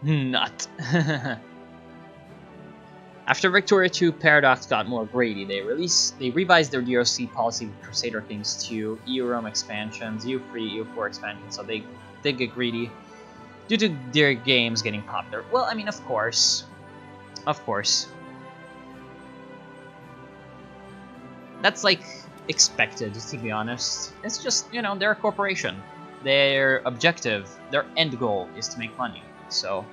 Nut. After Victoria 2, Paradox got more greedy. They revised their DLC policy with Crusader Kings 2, EU Rome expansions, EU3, EU4 expansions, so they did get greedy due to their games getting popular. Well, I mean, of course. Of course. That's, like, expected, to be honest. It's just, you know, they're a corporation. Their objective, their end goal is to make money. So,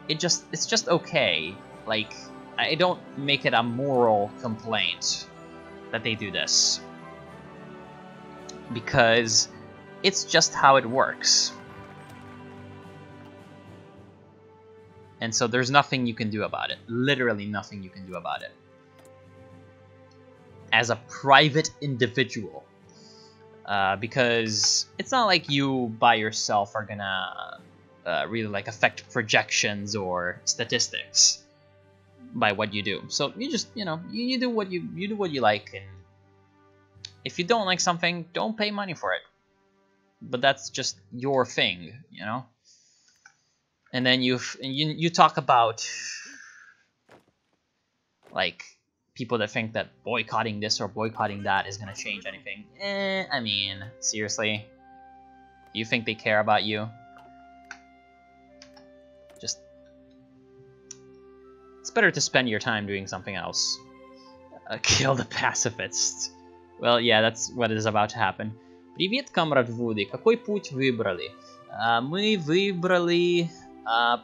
it's just okay. Like, I don't make it a moral complaint that they do this. Because it's just how it works. And so there's nothing you can do about it. Literally nothing you can do about it. As a private individual. Because it's not like you by yourself are gonna really like affect projections or statistics by what you do. So you just, you know, you do what you like, and if you don't like something, don't pay money for it. But that's just your thing, you know. And then you talk about like people that think that boycotting this or boycotting that is gonna change anything. I mean, seriously, you think they care about you? Just, it's better to spend your time doing something else. Kill the pacifists. Well, yeah, that's what is about to happen. Привет, комрад Вуди. Какой путь выбрали? Мы выбрали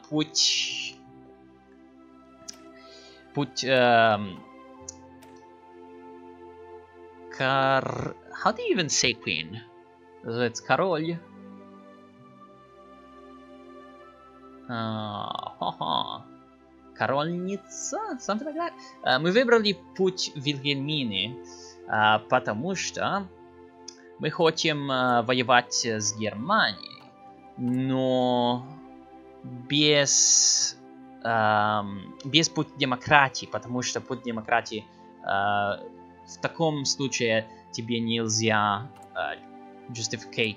путь... How do you even say queen? It's король. Корольница? Something like that? Мы выбрали путь Вильгельмины, потому что мы хотим воевать с Германией, но без путь демократии, потому что путь демократии в таком случае тебе нельзя justify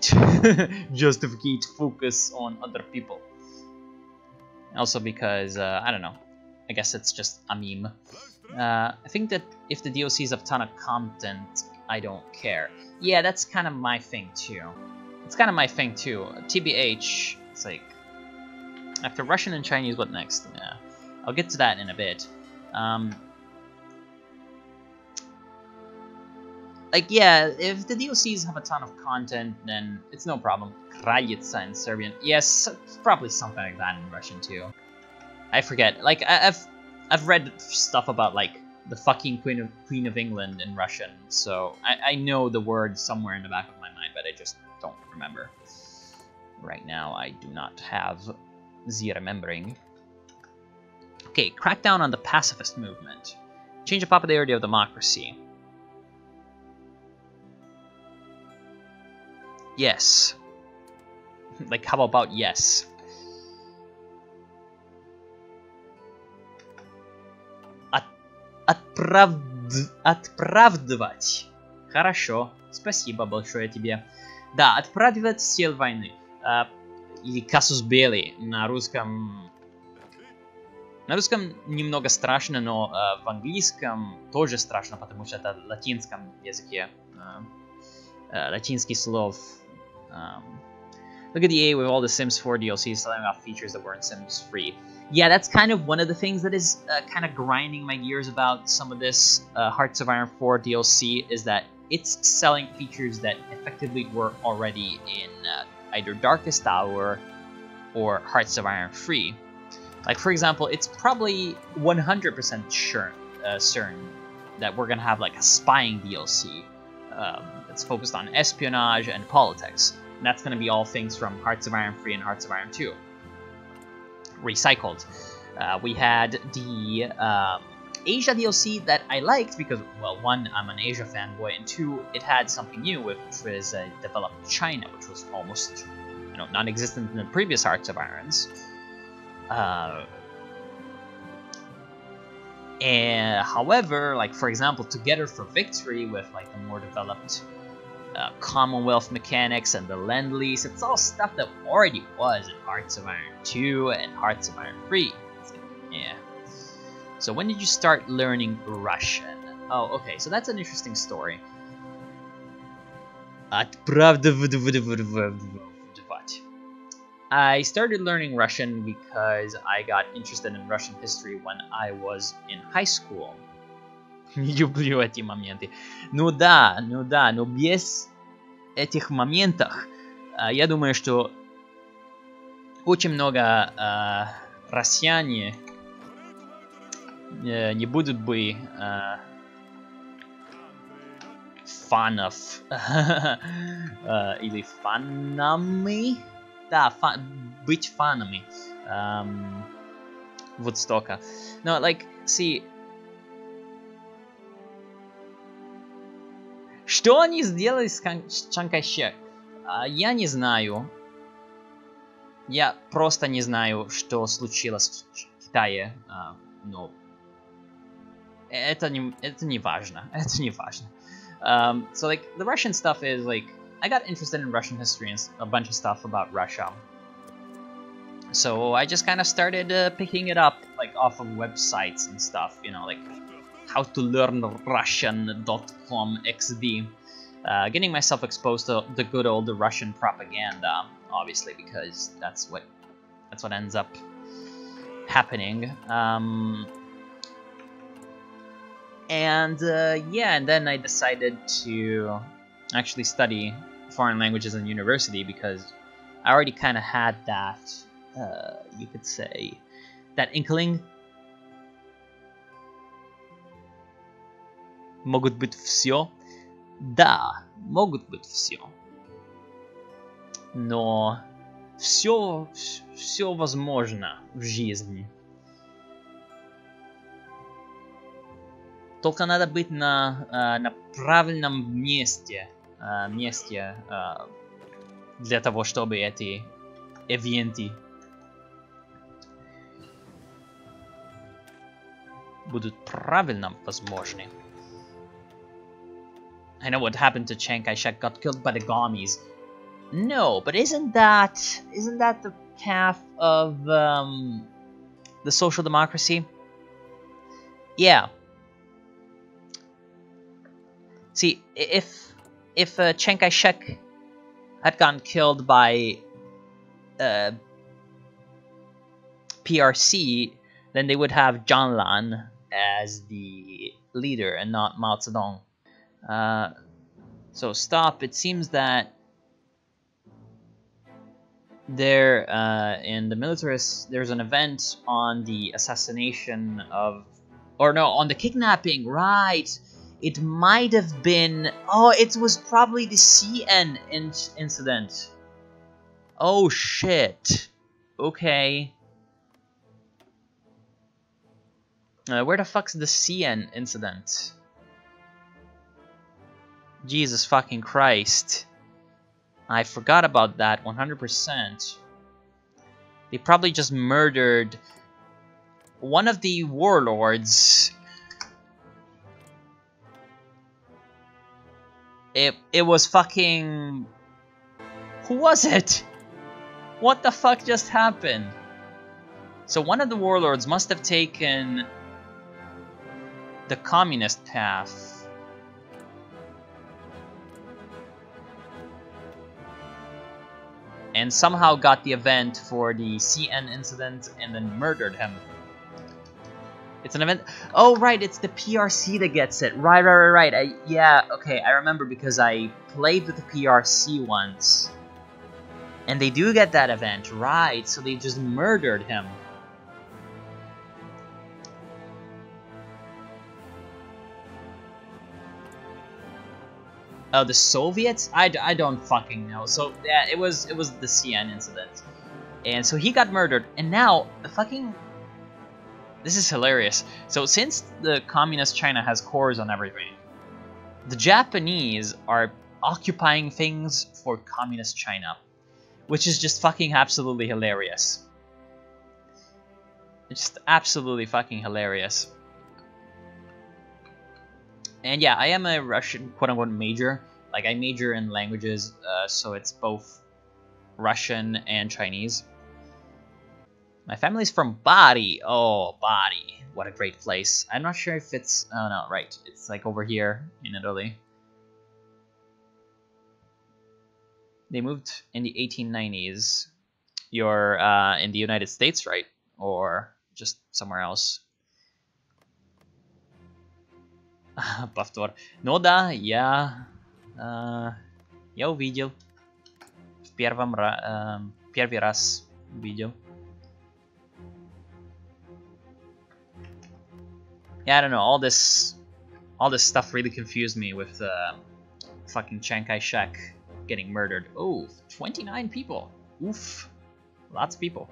focus on other people. Also because, I don't know, I guess it's just a meme. I think that if the DLCs have a ton of content, I don't care. Yeah, that's kind of my thing too. It's kind of my thing too. TBH, it's like, after Russian and Chinese, what next? Yeah, I'll get to that in a bit. Like, yeah, if the DLCs have a ton of content, then it's no problem. Kraljica in Serbian. Yes, probably something like that in Russian too. I forget. Like, I've read stuff about, like, the fucking Queen of England in Russian, so I know the word somewhere in the back of my mind, but I just don't remember. Right now, I do not have the remembering. Okay, crackdown on the pacifist movement. Change the popularity of democracy. Yes. Like, how about yes? Отправдывать. Хорошо. Спасибо большое тебе. Да, отправдывать сил войны. Или casus belli на русском. На русском немного страшно, но в английском тоже страшно, потому что это в латинском языке. Латинский слов. Look at the A with all the Sims 4 DLCs selling off features that weren't Sims 3. Yeah, that's kind of one of the things that is kind of grinding my gears about some of this Hearts of Iron 4 DLC, is that it's selling features that effectively were already in either Darkest Hour or Hearts of Iron 3. Like, for example, it's probably 100% certain that we're going to have like a spying DLC that's focused on espionage and politics. And that's going to be all things from Hearts of Iron 3 and Hearts of Iron 2. Recycled. We had the Asia DLC that I liked because, well, one, I'm an Asia fanboy, and two, it had something new, which was developed China, which was almost, you know, non-existent in the previous Hearts of Irons. And however, like, for example, Together for Victory with like the more developed Commonwealth mechanics and the Lend-Lease. It's all stuff that already was in Hearts of Iron 2 and Hearts of Iron 3. Like, yeah. So when did you start learning Russian? Oh, okay, so that's an interesting story. I started learning Russian because I got interested in Russian history when I was in high school. Не люблю эти моменты. Ну да, но без этих моментов я думаю, что очень много россияне не будут бы фанов или фанами. Да, быть фанами Woodstocka. No, like, see... Что они сделали с Чан Кайшек? Я не знаю. Я просто не знаю, что случилось в Китае. Но это не важно. Это не важно. So, like, the Russian stuff is, like... I got interested in Russian history and a bunch of stuff about Russia. So I just kind of started picking it up, like, off of websites and stuff, you know, like howtolearnrussian.com xd. Getting myself exposed to the good old Russian propaganda, obviously, because that's what ends up happening. And then I decided to actually study foreign languages in university because I already kind of had that, you could say, that inkling. Могут быть все. Да, могут быть все. Но все возможно в жизни. Только надо быть на правильном месте для того, чтобы эти ивенты будут правильно возможны. I know what happened to Chiang Kai-shek, got killed by the Gommies. No, but isn't that the path of the social democracy? Yeah. See, if Chiang Kai-shek had gotten killed by PRC, then they would have Janlan as the leader and not Mao Zedong. So stop. It seems that there in the militarists, there's an event on the assassination of, or no, on the kidnapping, right? It might have been, oh, it was probably the CN incident. Oh shit. Okay. Where the fuck's the CN incident? Jesus fucking Christ. I forgot about that 100%. They probably just murdered one of the warlords. It was fucking... Who was it? What the fuck just happened? So one of the warlords must have taken the communist path. And somehow got the event for the CN incident and then murdered him. It's an event... Oh, right, it's the PRC that gets it. Right. Yeah, okay, I remember because I played with the PRC once. And they do get that event, right, so they just murdered him. Oh, the Soviets? I don't fucking know. So, yeah, it was the CN incident. And so he got murdered, and now the fucking... This is hilarious. So since the communist China has cores on everything, the Japanese are occupying things for communist China, which is just fucking absolutely hilarious. It's just absolutely fucking hilarious. And yeah, I am a Russian quote-unquote major. Like, I major in languages, so it's both Russian and Chinese. My family's from Bari. Oh, Bari. What a great place. I'm not sure if it's... Oh, no, right. It's like over here in Italy. They moved in the 1890s. You're in the United States, right? Or just somewhere else? Pastor. Noda, ja. Я увидел. Первый раз увидел. Yeah, I don't know. All this stuff really confused me with fucking Chiang Kai-shek getting murdered. Oh, 29 people. Oof. Lots of people.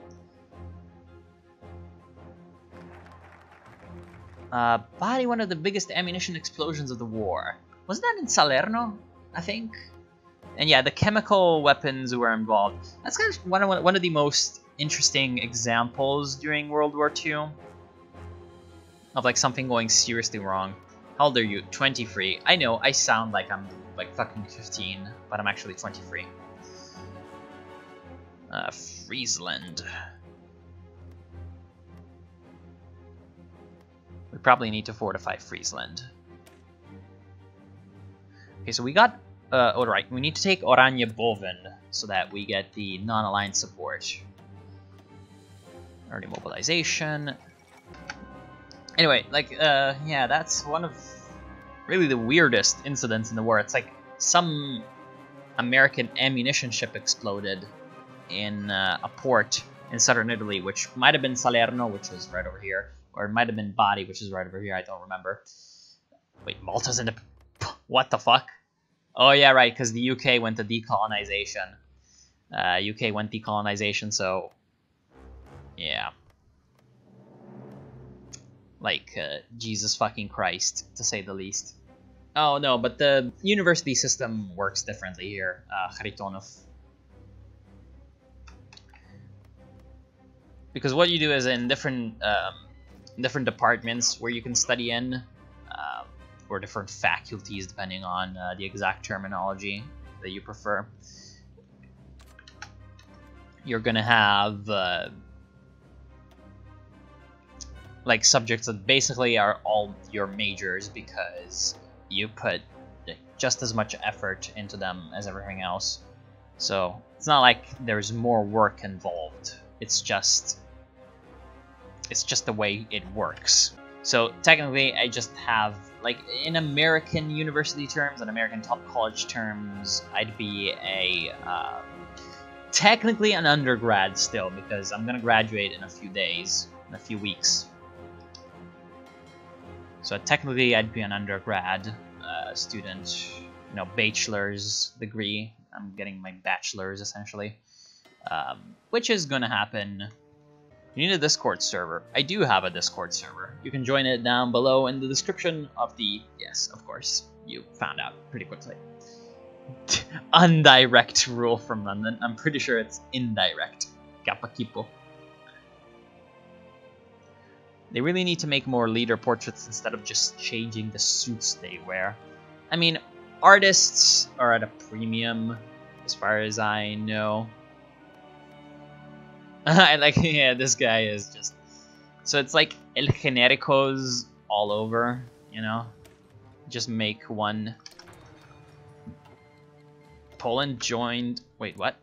Bari, one of the biggest ammunition explosions of the war. Wasn't that in Salerno, I think? And yeah, the chemical weapons were involved. That's kind of one of the most interesting examples during World War II of like something going seriously wrong. How old are you? 23. I know, I sound like I'm like fucking 15, but I'm actually 23. Friesland. We probably need to fortify Friesland. Okay, so we got... alright, we need to take Oranje Boven so that we get the non-aligned support. Early mobilization. Anyway, like, yeah, that's one of really the weirdest incidents in the war. It's like some American ammunition ship exploded in a port in southern Italy, which might have been Salerno, which was right over here, or it might have been Bari, which is right over here. I don't remember. Wait, Malta's in the... What the fuck? Oh, yeah, right, because the UK went to decolonization. UK went decolonization, so... Yeah. Like, Jesus fucking Christ, to say the least. Oh, no, but the university system works differently here, Kharitonov. Because what you do is in different departments where you can study in, or different faculties, depending on the exact terminology that you prefer. You're gonna have like subjects that basically are all your majors because you put just as much effort into them as everything else. So it's not like there's more work involved. It's just the way it works. So technically, I just have, like, in American university terms and American top college terms, I'd be a technically an undergrad still, because I'm gonna graduate in a few days, in a few weeks. So technically, I'd be an undergrad student, you know, bachelor's degree. I'm getting my bachelor's essentially, which is gonna happen. You need a Discord server. I do have a Discord server. You can join it down below in the description of the... Yes, of course. You found out pretty quickly. Undirect rule from London. I'm pretty sure it's indirect. Capakipo. They really need to make more leader portraits instead of just changing the suits they wear. I mean, artists are at a premium, as far as I know. I like, yeah, this guy is just... So it's like El Genericos all over, you know? Just make one. Poland joined... Wait, what?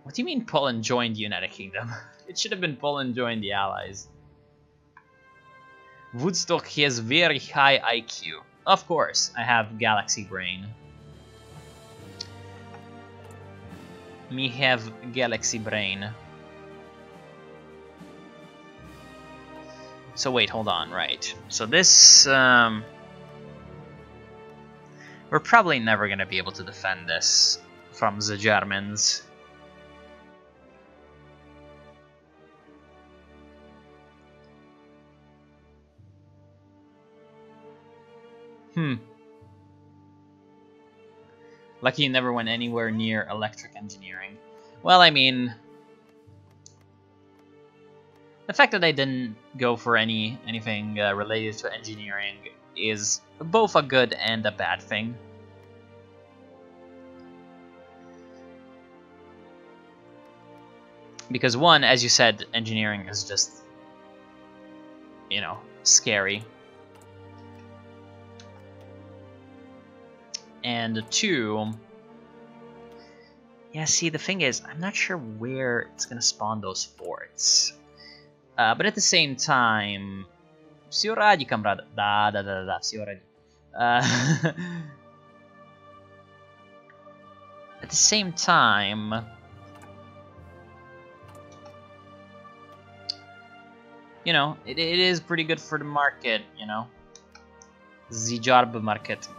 What do you mean Poland joined the United Kingdom? It should have been Poland joined the Allies. Woodstock has very high IQ. Of course, I have Galaxy Brain. Me have Galaxy Brain. So wait, hold on, right. So this, we're probably never gonna be able to defend this from the Germans. Lucky you never went anywhere near electric engineering. Well, I mean... The fact that I didn't go for anything related to engineering is both a good and a bad thing. Because one, as you said, engineering is just, you know, scary. And two, yeah, see, the thing is, I'm not sure where it's gonna spawn those forts. But at the same time, все ради, камрад. Да, все ради. At the same time, you know, it is pretty good for the market, you know. The job market.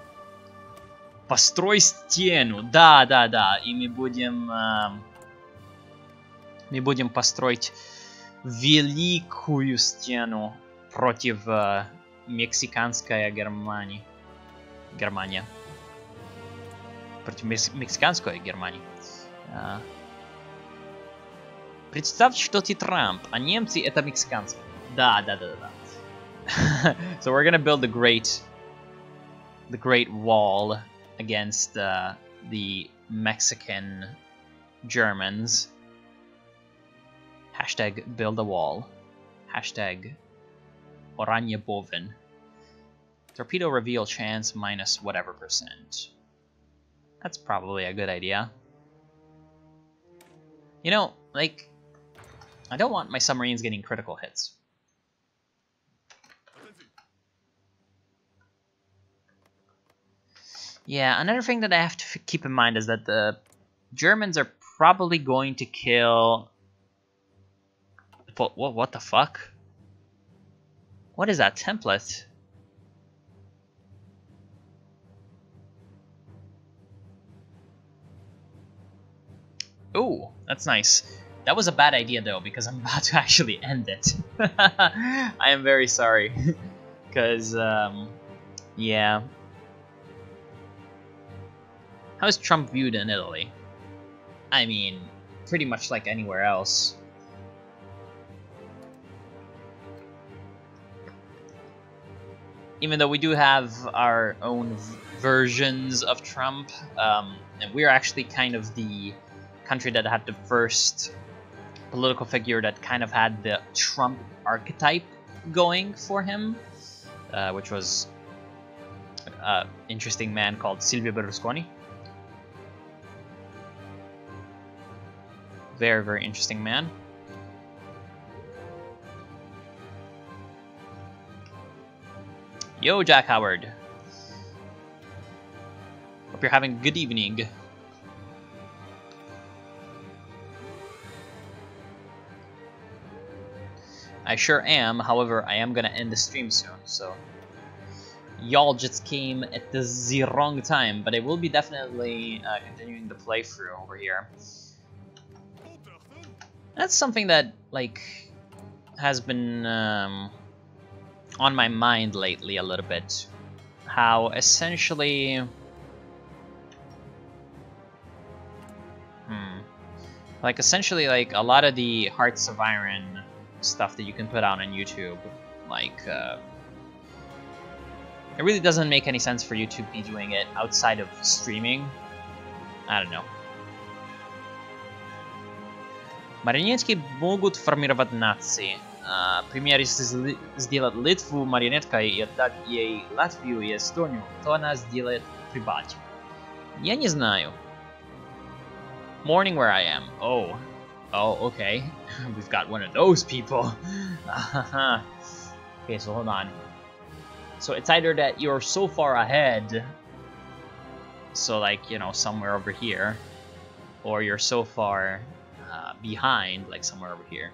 Построй стену. Да. И мы будем построить великую стену против мексиканской Германии. Против мексиканской Германии. Представьте, что ты Трамп, а немцы это мексиканские. Да. So we're gonna build the great wall against the Mexican Germans. Hashtag build a wall. Hashtag Oranje Boven. Torpedo reveal chance minus whatever %. That's probably a good idea. You know, like, I don't want my submarines getting critical hits. Yeah, another thing that I have to keep in mind is that the Germans are probably going to kill... What the fuck? What is that template? Ooh, that's nice. That was a bad idea though, because I'm about to actually end it. I am very sorry. Because, yeah. How is Trump viewed in Italy? I mean, pretty much like anywhere else. Even though we do have our own versions of Trump, and we're actually kind of the country that had the first political figure that kind of had the Trump archetype going for him, which was an interesting man called Silvio Berlusconi. Very, very interesting man. Yo, Jack Howard. Hope you're having a good evening. I sure am, however, I am gonna end the stream soon, so... Y'all just came at the wrong time, but I will be definitely continuing the playthrough over here. That's something that, like, has been on my mind lately a little bit. How essentially... Like, essentially, like, a lot of the Hearts of Iron stuff that you can put out on YouTube, like, it really doesn't make any sense for you to be doing it outside of streaming. I don't know. Марионетки могут формировать нации. Пример, если сделать Литву марионеткой и отдать ей Латвию и Эстонию, то она сделает Прибалтику. Я не знаю. Morning where I am. Oh, okay. We've got one of those people. Okay, so hold on. So it's either that you're so far ahead, so like, you know, somewhere over here, or you're so far behind, like somewhere over here.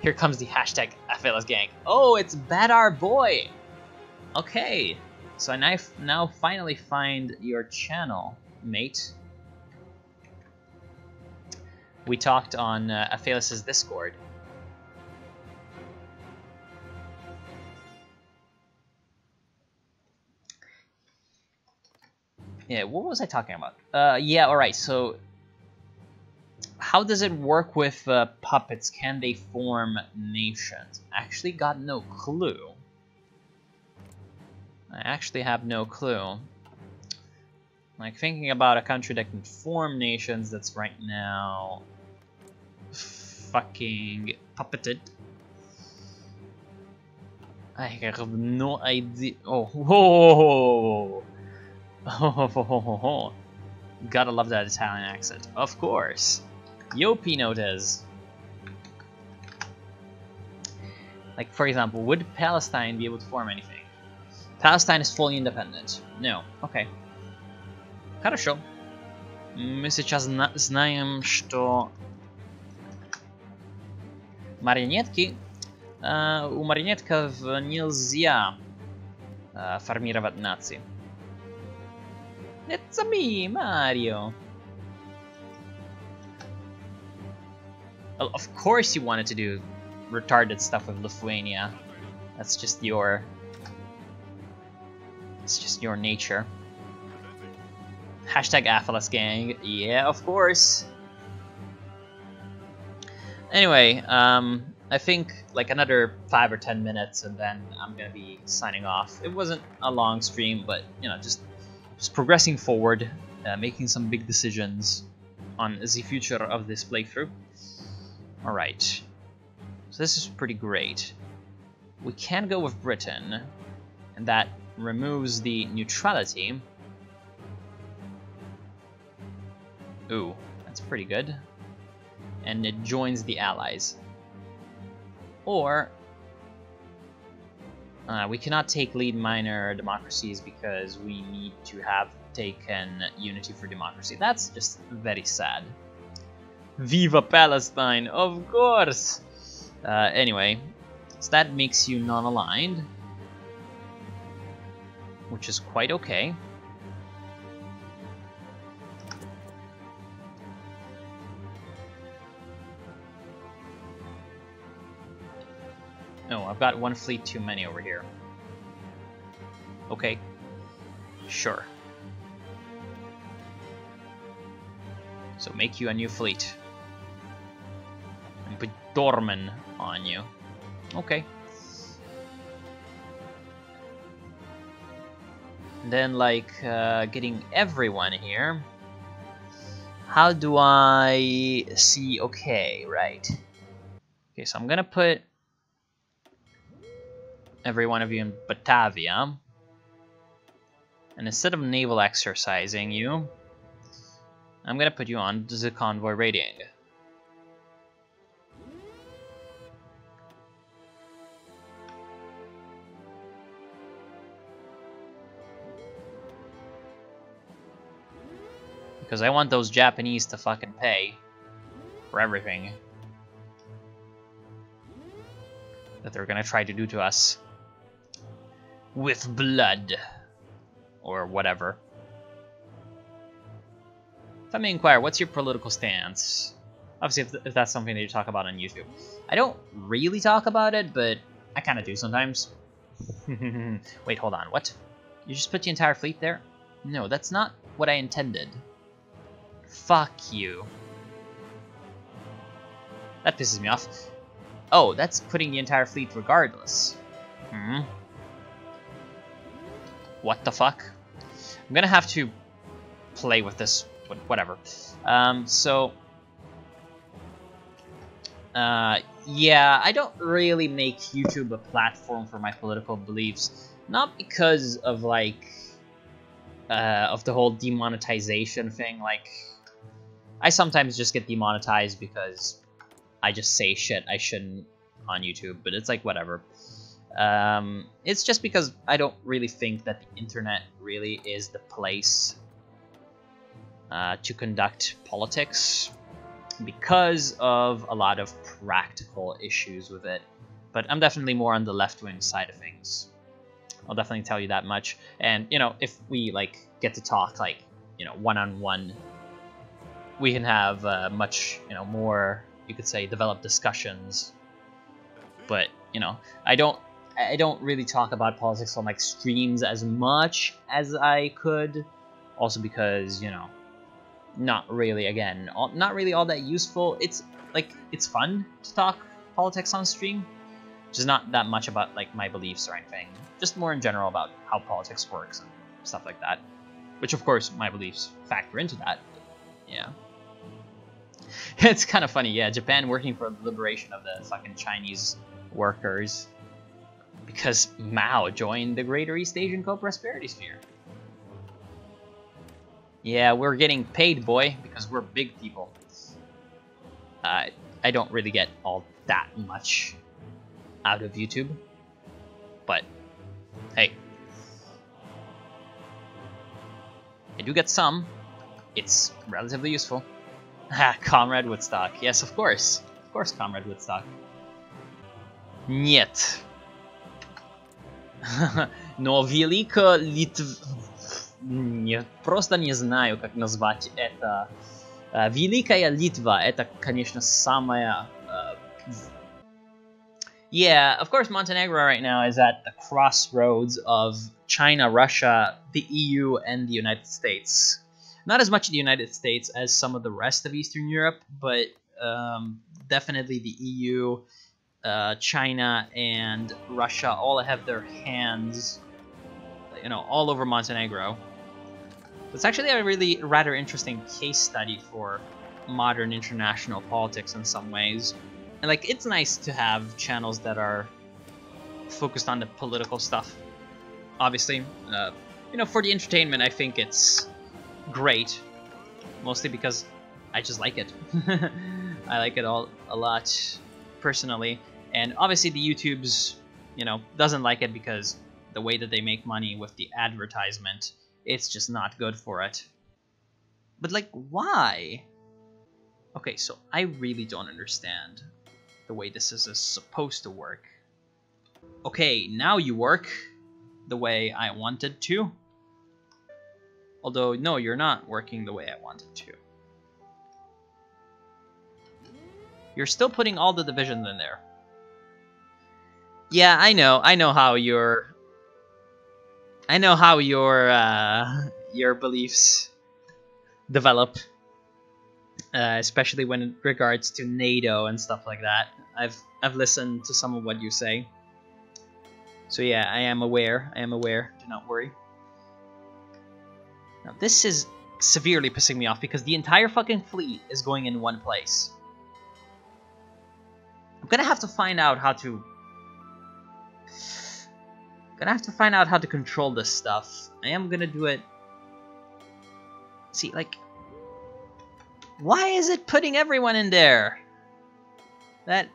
Here comes the hashtag FLS gang. Oh, it's Badar Boy. Okay, so I now finally find your channel, mate. We talked on Aphalus's Discord. Yeah, what was I talking about? Yeah, alright, so... How does it work with puppets? Can they form nations? Actually got no clue. I actually have no clue. Like, thinking about a country that can form nations, that's right now fucking puppeted. I have no idea. Oh, whoa! Oh, gotta love that Italian accent. Of course. Yo, Pinotes. Like, for example, would Palestine be able to form anything? Palestine is fully independent. No. Okay. Хорошо. Мы сейчас знаем, что марионетки... у марионетков нельзя формировать нации. It's me, Mario. Well, of course you wanted to do retarded stuff with Lithuania. That's just your... It's just your nature. Hashtag Aphelis gang. Yeah, of course. Anyway, I think like another 5 or 10 minutes and then I'm gonna be signing off. It wasn't a long stream, but you know, just progressing forward, making some big decisions on the future of this playthrough. Alright. So this is pretty great. We can go with Britain, and that removes the neutrality. Ooh, that's pretty good. And it joins the Allies. Or we cannot take lead minor democracies because we need to have taken unity for democracy. That's just very sad. Viva Palestine, of course! Anyway, so that makes you non-aligned, which is quite okay. No, I've got one fleet too many over here. Okay, sure. So make you a new fleet. And put Dorman on you. Okay. And then, like, getting everyone here. How do I see? Okay, right. Okay, so I'm gonna put every one of you in Batavia. And instead of naval exercising you, I'm gonna put you on the convoy raiding. Because I want those Japanese to fucking pay for everything that they're gonna try to do to us. With blood. Or whatever. If I may inquire, what's your political stance? Obviously, if that's something that you talk about on YouTube. I don't really talk about it, but I kind of do sometimes. Wait, hold on. What? You just put the entire fleet there? No, that's not what I intended. Fuck you. That pisses me off. Oh, that's putting the entire fleet regardless. Hmm. What the fuck? I'm gonna have to play with this, whatever. Yeah, I don't really make YouTube a platform for my political beliefs. Not because of, like, of the whole demonetization thing. Like, I sometimes just get demonetized because I just say shit I shouldn't on YouTube, but it's like, whatever. It's just because I don't really think that the internet really is the place to conduct politics because of a lot of practical issues with it. But I'm definitely more on the left-wing side of things. I'll definitely tell you that much. And, you know, if we, like, get to talk, like, you know, one-on-one, we can have much, you know, more, you could say, developed discussions. But, you know, I don't really talk about politics on, like, streams as much as I could. Also because, you know, not really, again, not really all that useful. It's, like, it's fun to talk politics on stream. Just not that much about, like, my beliefs or anything. Just more in general about how politics works and stuff like that. Which, of course, my beliefs factor into that. Yeah. It's kind of funny, yeah. Japan working for the liberation of the fucking Chinese workers because Mao joined the Greater East Asian Co-Prosperity Sphere. Yeah, we're getting paid, boy, because we're big people. I don't really get all that much out of YouTube, but hey, I do get some. It's relatively useful. Ha, Comrade Woodstock. Yes, of course. Of course, Comrade Woodstock. Нет. Но велика просто не знаю, как назвать это. Великая Литва, это, конечно, самая... Yeah, of course, Montenegro right now is at the crossroads of China, Russia, the EU, and the United States. Not as much the United States as some of the rest of Eastern Europe, but definitely the EU, China, and Russia all have their hands, you know, all over Montenegro. It's actually a really rather interesting case study for modern international politics in some ways. And like, it's nice to have channels that are focused on the political stuff. Obviously, you know, for the entertainment, I think it's great, mostly because I just like it. I like it all a lot personally, and obviously the YouTube's, you know, doesn't like it because the way that they make money with the advertisement, it's just not good for it. But like, why? Okay, so I really don't understand the way this is supposed to work. Okay, now you work the way I wanted to. Although, no, you're not working the way I wanted to. You're still putting all the divisions in there. Yeah, I know how your beliefs develop, especially when it regards to NATO and stuff like that. I've listened to some of what you say. So yeah, I am aware. Do not worry. Now this is severely pissing me off because the entire fucking fleet is going in one place. I'm gonna have to find out how to... control this stuff. I am gonna do it... See, like... Why is it putting everyone in there? That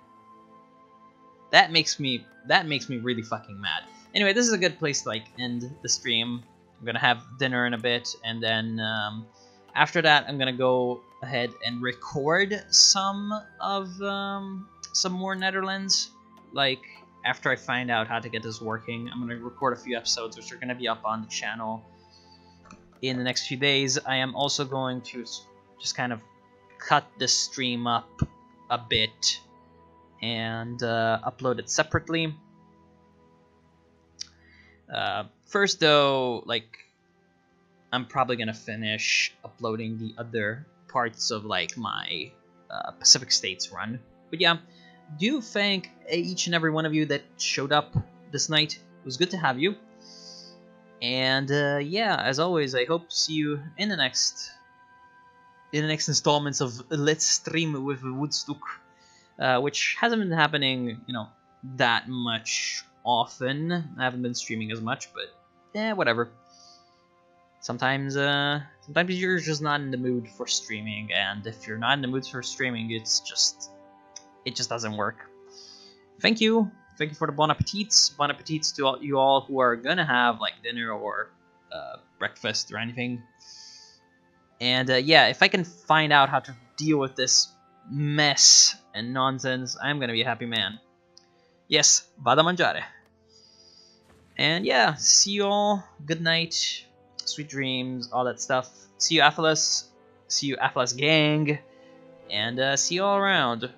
makes me really fucking mad. Anyway, this is a good place to like end the stream. I'm gonna have dinner in a bit, and then after that, I'm gonna go ahead and record some more Netherlands. Like, after I find out how to get this working, I'm gonna record a few episodes, which are gonna be up on the channel in the next few days. I am also going to just kind of cut the stream up a bit and upload it separately. First though, like, I'm probably gonna finish uploading the other parts of like my Pacific States run. But yeah, do thank each and every one of you that showed up this night. It was good to have you. And yeah, as always, I hope to see you in the next installments of Let's Stream with Woodstock, which hasn't been happening, you know, that much often. I haven't been streaming as much, but yeah, whatever. Sometimes you're just not in the mood for streaming, and if you're not in the mood for streaming, it just doesn't work. Thank you for the bon appetits. Bon appetits to all you all who are gonna have like dinner or breakfast or anything. And yeah, if I can find out how to deal with this mess and nonsense, I'm gonna be a happy man. Yes, vada mangiare. And yeah, see you all. Good night, sweet dreams, all that stuff. See you, Atlas. See you, Atlas gang. And see you all around.